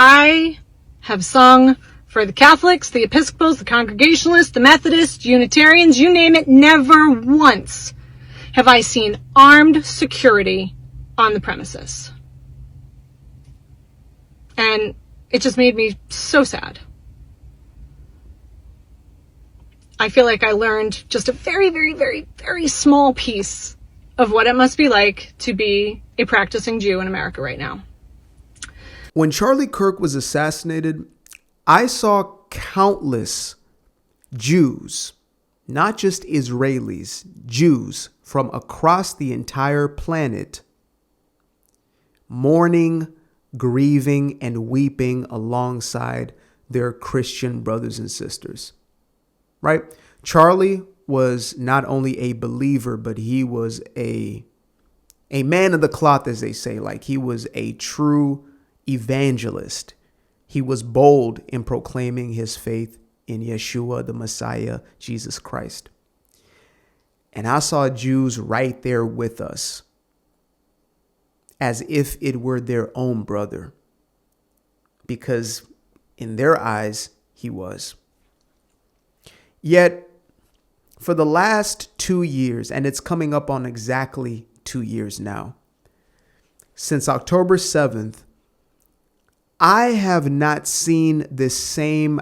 I have sung for the Catholics, the Episcopals, the Congregationalists, the Methodists, Unitarians, you name it. Never once have I seen armed security on the premises. And it just made me so sad. I feel like I learned just a very, very, very, very small piece of what it must be like to be a practicing Jew in America right now. When Charlie Kirk was assassinated, I saw countless Jews, not just Israelis, Jews from across the entire planet, mourning, grieving, and weeping alongside their Christian brothers and sisters. Right? Charlie was not only a believer, but he was a man of the cloth, as they say. Like, he was a true evangelist. He was bold in proclaiming his faith in Yeshua, the Messiah, Jesus Christ. And I saw Jews right there with us, as if it were their own brother, because in their eyes, he was. Yet, for the last 2 years, and it's coming up on exactly 2 years now, since October 7th, I have not seen this same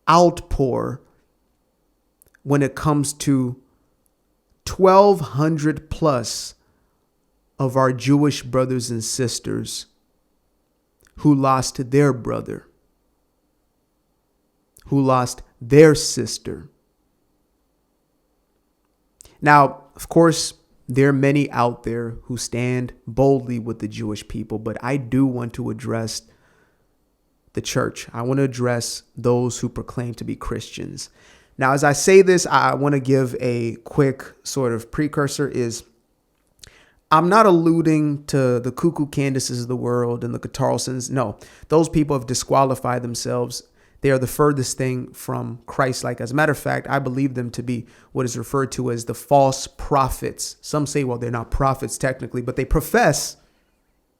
outpour when it comes to 1,200 plus of our Jewish brothers and sisters who lost their brother, who lost their sister. Now, of course, there are many out there who stand boldly with the Jewish people, but I do want to address the church. I want to address those who proclaim to be Christians. Now, as I say this, I want to give a quick sort of precursor. I'm not alluding to the Cuckoo Candaces of the world and the Catarlsons. No, those people have disqualified themselves. They are the furthest thing from Christ-like. As a matter of fact, I believe them to be what is referred to as the false prophets. Some say, well, they're not prophets technically, but they profess.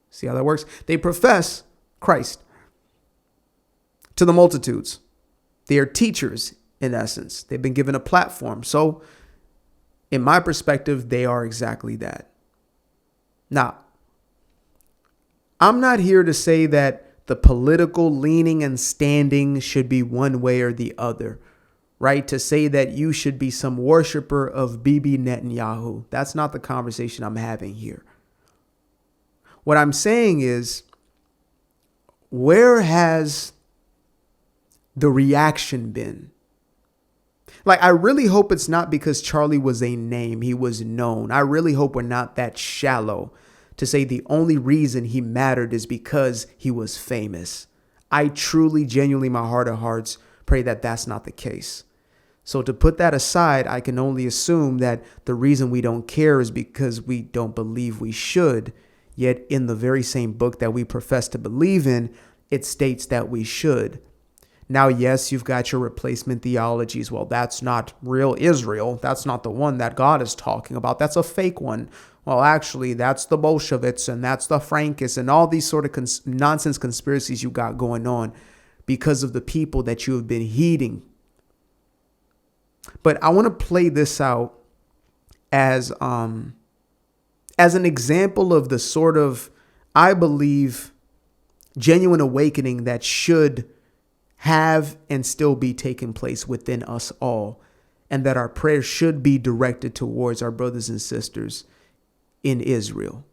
See how that works? They profess Christ to the multitudes. They are teachers, in essence. They've been given a platform. So, in my perspective, they are exactly that. Now, I'm not here to say that the political leaning and standing should be one way or the other, right? To say that you should be some worshiper of Bibi Netanyahu. That's not the conversation I'm having here. What I'm saying is, where has the reaction been? Like, I really hope it's not because Charlie was a name. He was known. I really hope we're not that shallow to say the only reason he mattered is because he was famous. I truly, genuinely, my heart of hearts, pray that that's not the case. So to put that aside, I can only assume that the reason we don't care is because we don't believe we should. Yet in the very same book that we profess to believe in, it states that we should. Now, yes, you've got your replacement theologies. Well, that's not real Israel. That's not the one that God is talking about. That's a fake one. Well, actually, that's the Bolsheviks and that's the Frankists and all these sort of nonsense conspiracies you got going on because of the people that you have been heeding. But I want to play this out as an example of the sort of, I believe, genuine awakening that should have and still be taking place within us all, and that our prayers should be directed towards our brothers and sisters in Israel,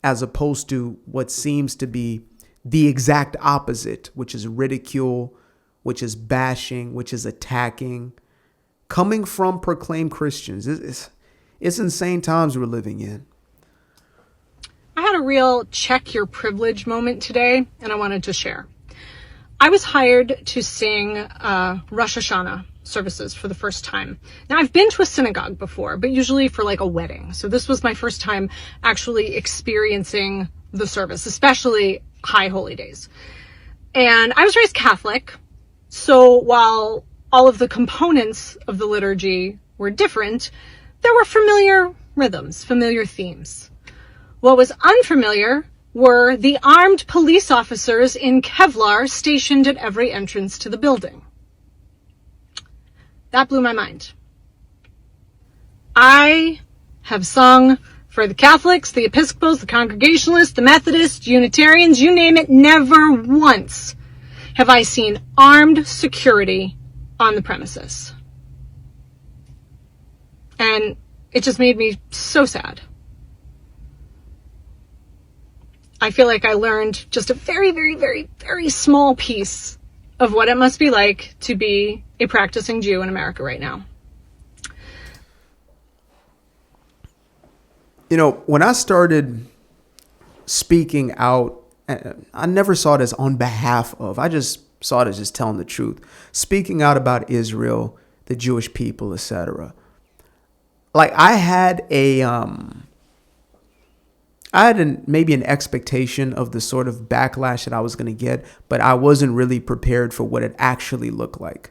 as opposed to what seems to be the exact opposite, which is ridicule, which is bashing, which is attacking, coming from proclaimed Christians. It's insane times we're living in. I had a real check your privilege moment today, and I wanted to share. I was hired to sing Rosh Hashanah services for the first time. Now, I've been to a synagogue before, but usually for like a wedding. So this was my first time actually experiencing the service, especially high holy days. And I was raised Catholic. So while all of the components of the liturgy were different, there were familiar rhythms, familiar themes. What was unfamiliar were the armed police officers in Kevlar stationed at every entrance to the building. That blew my mind. I have sung for the Catholics, the Episcopals, the Congregationalists, the Methodists, Unitarians, you name it. Never once have I seen armed security on the premises. And it just made me so sad. I feel like I learned just a very, very, very, very small piece of what it must be like to be a practicing Jew in America right now. You know, when I started speaking out, I never saw it as on behalf of. I just saw it as just telling the truth. Speaking out about Israel, the Jewish people, etc. Like I had maybe an expectation of the sort of backlash that I was going to get, but I wasn't really prepared for what it actually looked like.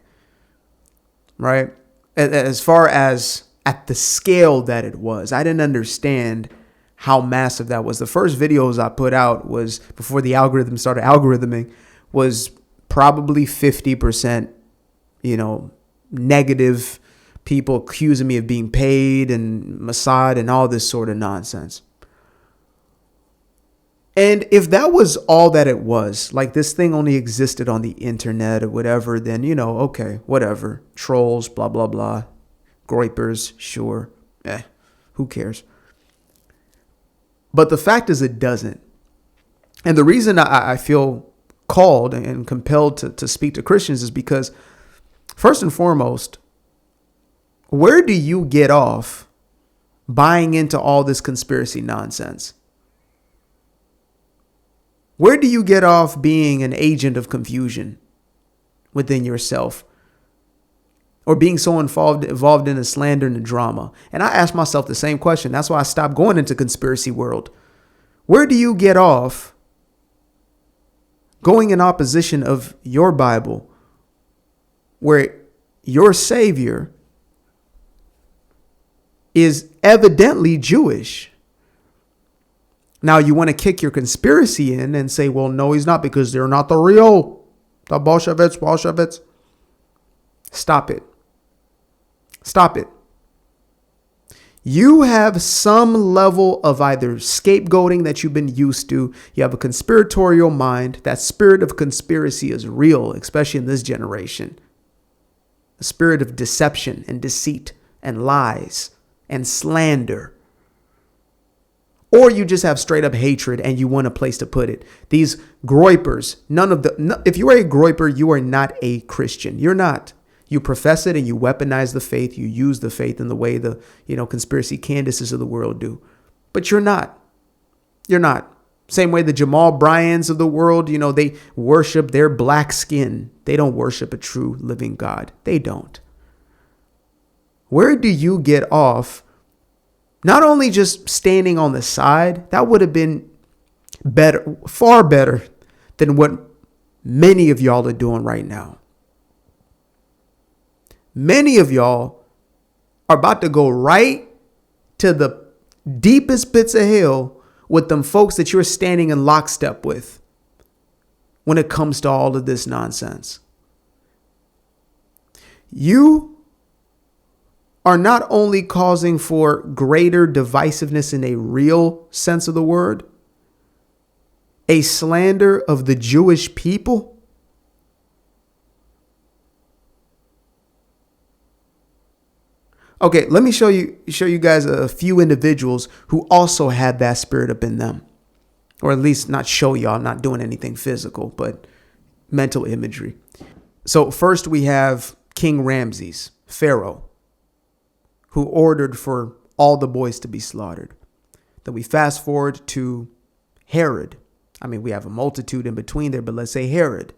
Right? As far as at the scale that it was, I didn't understand how massive that was. The first videos I put out was before the algorithm started algorithming, was probably 50%, negative people accusing me of being paid and Mossad and all this sort of nonsense. And if that was all that it was, like this thing only existed on the internet or whatever, then, okay, whatever. Trolls, blah, blah, blah. Groypers, sure. Who cares? But the fact is it doesn't. And the reason I feel called and compelled to speak to Christians is because, first and foremost, where do you get off buying into all this conspiracy nonsense? Where do you get off being an agent of confusion within yourself? Or being so involved in the slander and the drama? And I ask myself the same question. That's why I stopped going into conspiracy world. Where do you get off going in opposition of your Bible, where your Savior is evidently Jewish? Now you want to kick your conspiracy in and say, well, no, he's not, because they're not the Bolsheviks. Stop it. Stop it. You have some level of either scapegoating that you've been used to. You have a conspiratorial mind. That spirit of conspiracy is real, especially in this generation. A spirit of deception and deceit and lies and slander. Or you just have straight up hatred and you want a place to put it. These groypers, if you are a groyper, you are not a Christian. You're not. You profess it and you weaponize the faith. You use the faith in the way the, conspiracy Candaces of the world do. But you're not. You're not. Same way the Jamal Bryans of the world, they worship their black skin. They don't worship a true living God. They don't. Where do you get off not only just standing on the side? That would have been better, far better than what many of y'all are doing right now. Many of y'all are about to go right to the deepest pits of hell with them folks that you're standing in lockstep with when it comes to all of this nonsense. You are not only causing for greater divisiveness in a real sense of the word, a slander of the Jewish people. Okay, let me show you guys a few individuals who also had that spirit up in them. Or at least not show y'all, not doing anything physical, but mental imagery. So first we have King Ramses, Pharaoh, who ordered for all the boys to be slaughtered. Then we fast forward to Herod. We have a multitude in between there, but let's say Herod,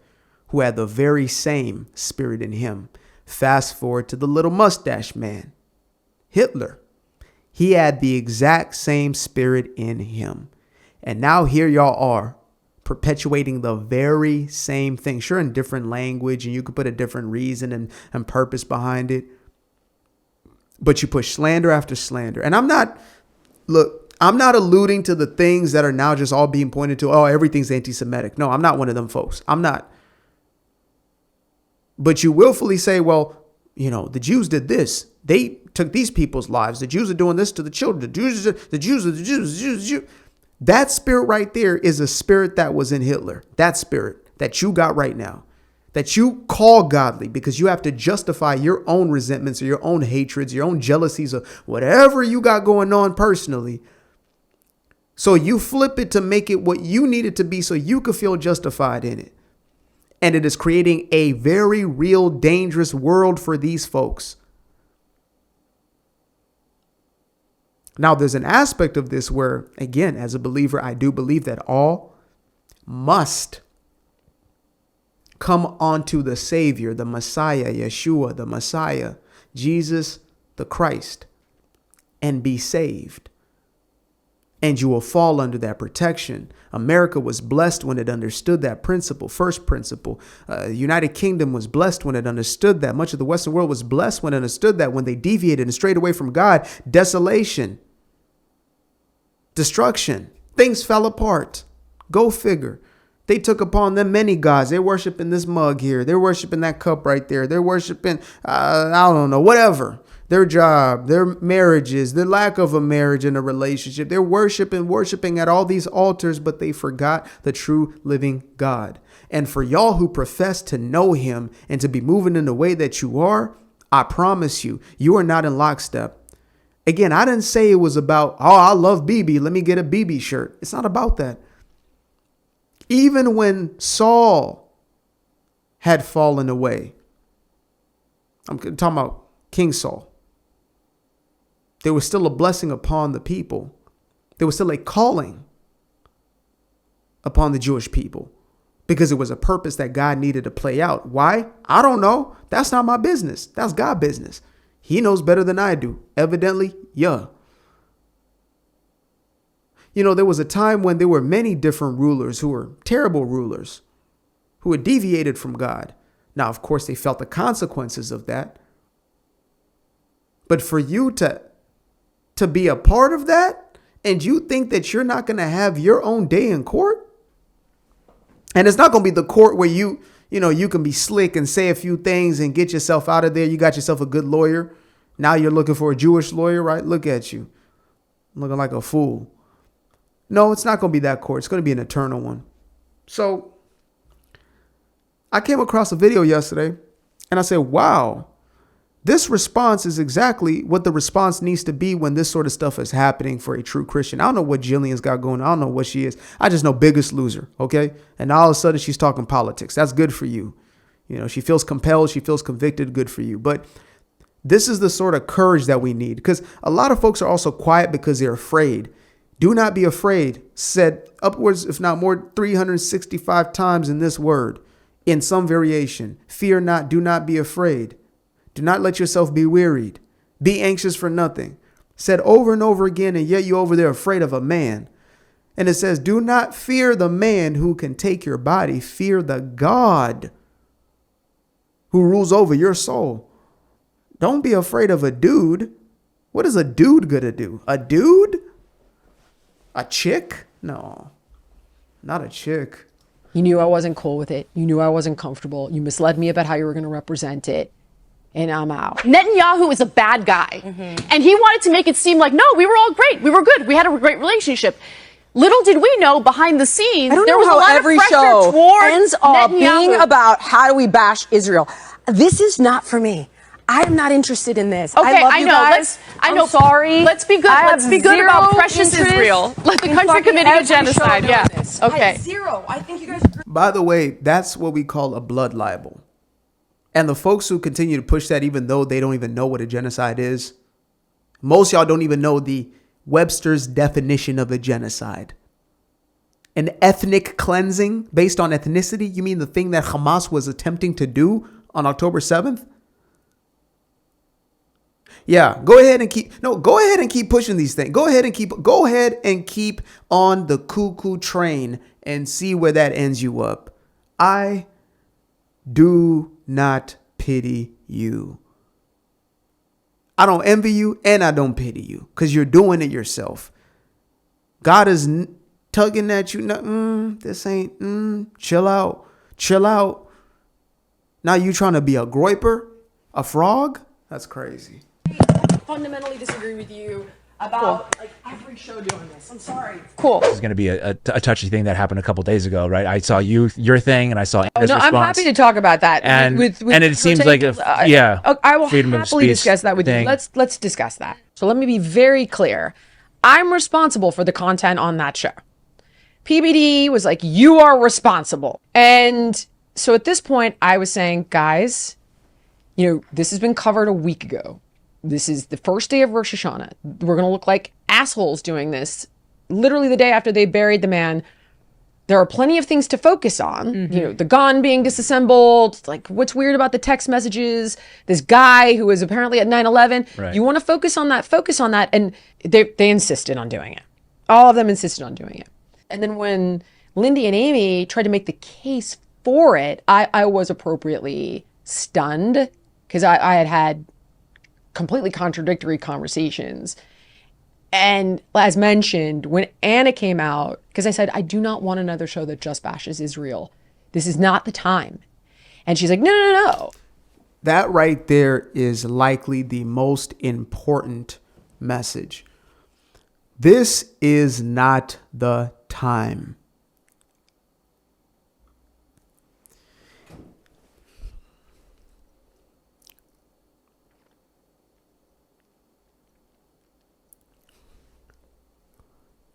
who had the very same spirit in him. Fast forward to the little mustache man, Hitler. He had the exact same spirit in him. And now here y'all are perpetuating the very same thing. Sure, in different language, and you could put a different reason and purpose behind it. But you push slander after slander. And look, I'm not alluding to the things that are now just all being pointed to. Oh, everything's anti-Semitic. No, I'm not one of them folks. I'm not. But you willfully say, well, the Jews did this. They took these people's lives. The Jews are doing this to the children. The Jews. That spirit right there is a spirit that was in Hitler. That spirit that you got right now, that you call godly because you have to justify your own resentments or your own hatreds, your own jealousies, or whatever you got going on personally. So you flip it to make it what you need it to be so you could feel justified in it. And it is creating a very real, dangerous world for these folks. Now, there's an aspect of this where, again, as a believer, I do believe that all must come onto the Savior, the Messiah, Yeshua, the Messiah, Jesus, the Christ, and be saved. And you will fall under that protection. America was blessed when it understood that principle, first principle. United Kingdom was blessed when it understood that. Much of the Western world was blessed when it understood that. When they deviated and strayed away from God, desolation, destruction, things fell apart. Go figure. They took upon them many gods. They're worshiping this mug here. They're worshiping that cup right there. They're worshiping, I don't know, whatever. Their job, their marriages, the lack of a marriage and a relationship. They're worshiping at all these altars, but they forgot the true living God. And for y'all who profess to know him and to be moving in the way that you are, I promise you, you are not in lockstep. Again, I didn't say it was about, oh, I love BB. Let me get a BB shirt. It's not about that. Even when Saul had fallen away, I'm talking about King Saul, there was still a blessing upon the people. There was still a calling upon the Jewish people because it was a purpose that God needed to play out. Why? I don't know. That's not my business. That's God's business. He knows better than I do. Evidently, yeah. There was a time when there were many different rulers who were terrible rulers, who had deviated from God. Now, of course, they felt the consequences of that. But for you to be a part of that, and you think that you're not going to have your own day in court, and it's not going to be the court where you can be slick and say a few things and get yourself out of there. You got yourself a good lawyer. Now you're looking for a Jewish lawyer, right? Look at you, looking like a fool. No, it's not going to be that court. It's going to be an eternal one. So I came across a video yesterday and I said, wow, this response is exactly what the response needs to be when this sort of stuff is happening for a true Christian. I don't know what Jillian's got going on. I don't know what she is. I just know Biggest Loser. Okay. And all of a sudden she's talking politics. That's good for you. She feels compelled. She feels convicted. Good for you. But this is the sort of courage that we need, because a lot of folks are also quiet because they're afraid. Do not be afraid, said upwards, if not more, 365 times in this word, in some variation. Fear not, do not be afraid. Do not let yourself be wearied. Be anxious for nothing. Said over and over again, and yet you over there afraid of a man. And it says, do not fear the man who can take your body. Fear the God who rules over your soul. Don't be afraid of a dude. What is a dude going to do? A dude? A chick? No, not a chick. You knew I wasn't cool with it. You knew I wasn't comfortable. You misled me about how you were going to represent it. And I'm out. Netanyahu is a bad guy. And he wanted to make it seem like, no, we were all great. We were good. We had a great relationship. Little did we know behind the scenes, there was a lot of pressure toward ends up Netanyahu. being about how do we bash Israel. This is not for me. I am not interested in this. Okay, I love you know. guys. I'm sorry. Let's be good. Let's be good about precious Israel. Let the country committing a genocide. Yeah. Okay. Zero. I think you guys. By the way, that's what we call a blood libel. And the folks who continue to push that, even though they don't even know what a genocide is, most y'all don't even know the Webster's definition of a genocide. An ethnic cleansing based on ethnicity? You mean the thing that Hamas was attempting to do on October 7th? Yeah, go ahead and keep pushing these things. Go ahead and keep on the cuckoo train and see where that ends you up. I do not pity you. I don't envy you and I don't pity you because you're doing it yourself. God is tugging at you. No, this ain't, chill out. Chill out. Now you trying to be a groiper? A frog? That's crazy. Fundamentally disagree with you about like every show doing this. I'm sorry. Cool. This is going to be a touchy thing that happened a couple days ago, right? I saw your thing, and I saw Anna's No, response. I'm happy to talk about that. And it her seems take. like I will freedom of happily speech discuss that with thing. you. Let's discuss that. So let me be very clear. I'm responsible for the content on that show. PBD was like, you are responsible. And so at this point, I was saying, guys, this has been covered a week ago. This is the first day of Rosh Hashanah. We're going to look like assholes doing this literally the day after they buried the man. There are plenty of things to focus on. The gun being disassembled, like what's weird about the text messages, this guy who was apparently at 9/11. Right. You want to focus on that. And they insisted on doing it. All of them insisted on doing it. And then when Lindy and Amy tried to make the case for it, I was appropriately stunned because I had completely contradictory conversations. And as mentioned, when Anna came out, because I said, I do not want another show that just bashes Israel. This is not the time. And she's like, no. That right there is likely the most important message. This is not the time.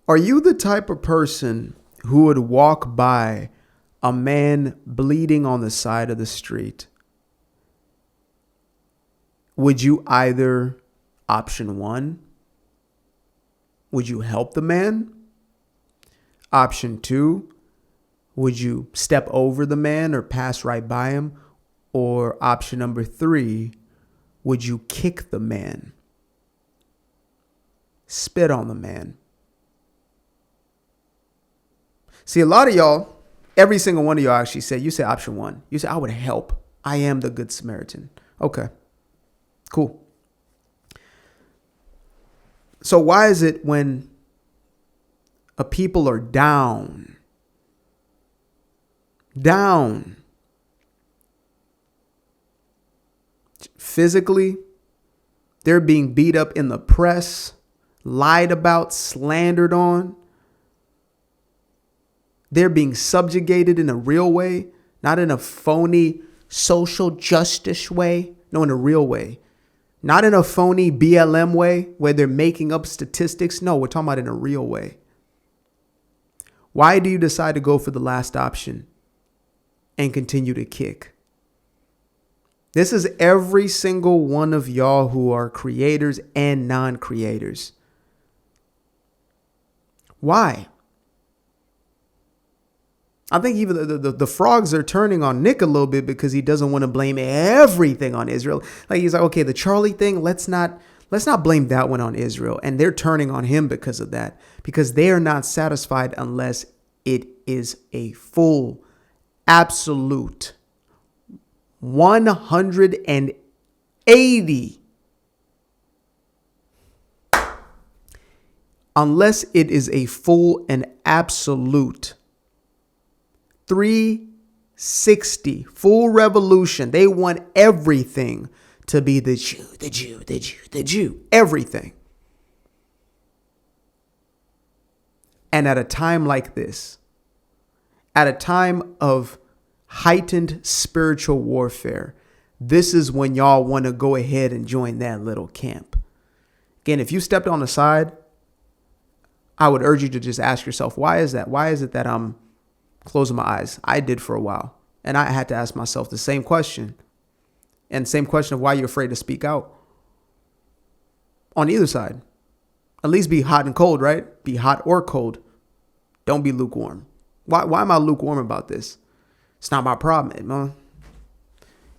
Are you the type of person who would walk by a man bleeding on the side of the street? Would you either, option one, would you help the man? Option two, would you step over the man or pass right by him? Or option number three, would you kick the man? Spit on the man? See, a lot of y'all, every single one of y'all actually said, you said option one. You said, I would help. I am the good Samaritan. Okay, cool. So why is it when a people are down, physically, they're being beat up in the press, lied about, slandered on, they're being subjugated in a real way, not in a phony social justice way. No, in a real way. Not in a phony BLM way where they're making up statistics. No, we're talking about in a real way. Why do you decide to go for the last option and continue to kick? This is every single one of y'all who are creators and non-creators. Why? I think even the frogs are turning on Nick a little bit because he doesn't want to blame everything on Israel. Like he's like, okay, the Charlie thing, let's not blame that one on Israel. And they're turning on him because of that, because they are not satisfied unless it is a full, absolute 180. Unless it is a full and absolute 360, full revolution. They want everything to be the Jew, everything. And at a time like this, at a time of heightened spiritual warfare, this is when y'all want to go ahead and join that little camp. Again, if you stepped on the side, I would urge you to just ask yourself, why is that? Why is it that I'm closing my eyes? I did for a while. And I had to ask myself the same question. And same question of why you're afraid to speak out. On either side. At least be hot and cold, right? Be hot or cold. Don't be lukewarm. Why am I lukewarm about this? It's not my problem, man.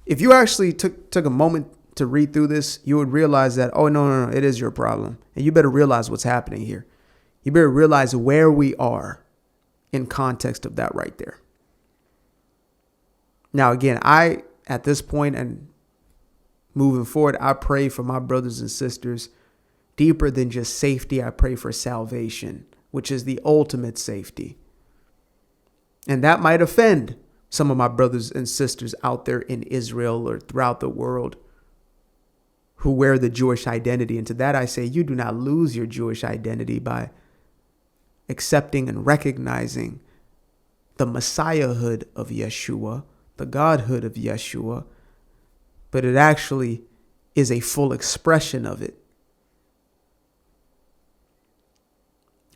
If you actually took a moment to read through this, you would realize that, oh, no, it is your problem. And you better realize what's happening here. You better realize where we are in context of that right there. Now, again, at this point and moving forward, I pray for my brothers and sisters deeper than just safety. I pray for salvation which is the ultimate safety. And that might offend some of my brothers and sisters out there in Israel or throughout the world who wear the Jewish identity. And to that I say, you do not lose your Jewish identity by accepting and recognizing the Messiahhood of Yeshua, the Godhood of Yeshua, but it actually is a full expression of it.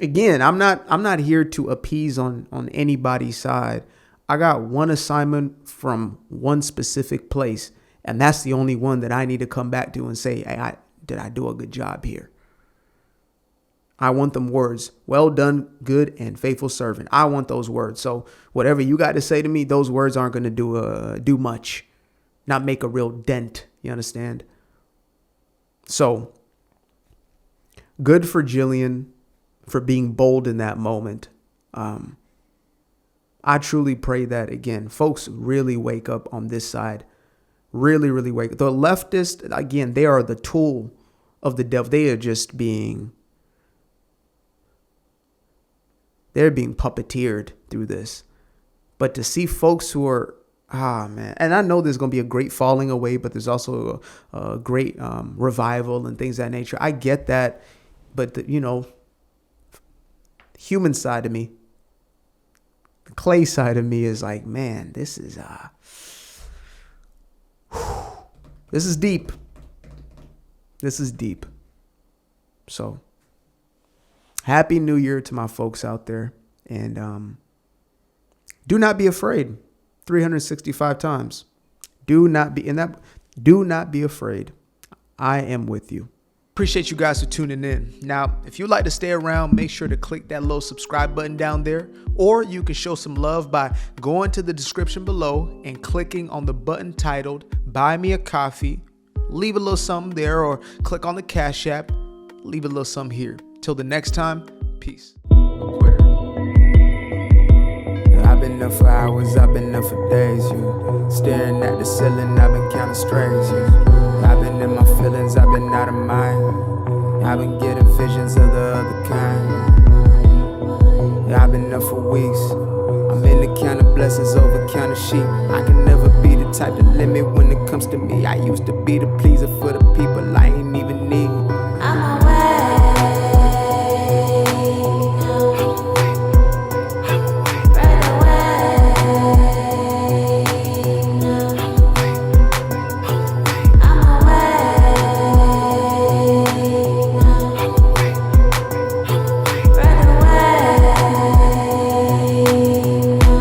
Again, I'm not here to appease on anybody's side. I got one assignment from one specific place, and that's the only one that I need to come back to and say, hey, did I do a good job here? I want them words. Well done, good and faithful servant. I want those words. So whatever you got to say to me, those words aren't going to do much, not make a real dent. You understand? So good for Jillian for being bold in that moment. I truly pray that, again, folks really wake up on this side. Really, really wake up. The leftists, again, they are the tool of the devil. They are just they're being puppeteered through this. But to see folks who are, man, and I know there's going to be a great falling away, but there's also a great revival and things of that nature. I get that. But, the human side of me, the clay side of me is like, man, this is deep. This is deep. So Happy New Year to my folks out there. And do not be afraid. 365 times. Do not be afraid. I am with you. Appreciate you guys for tuning in. Now, if you'd like to stay around, make sure to click that little subscribe button down there. Or you can show some love by going to the description below and clicking on the button titled Buy Me a Coffee. Leave a little something there, or click on the Cash App. Leave a little something here. Till the next time, peace. I've been up for hours, I've been up for days, staring at the ceiling, I've been counting strays, I've been in my feelings, I've been out of mind, I've been getting visions of the other kind, I've been up for weeks, I'm in the counting blessings over counting sheep. I can never be the type to limit when it comes to me. I used to be the pleaser for the people, I ain't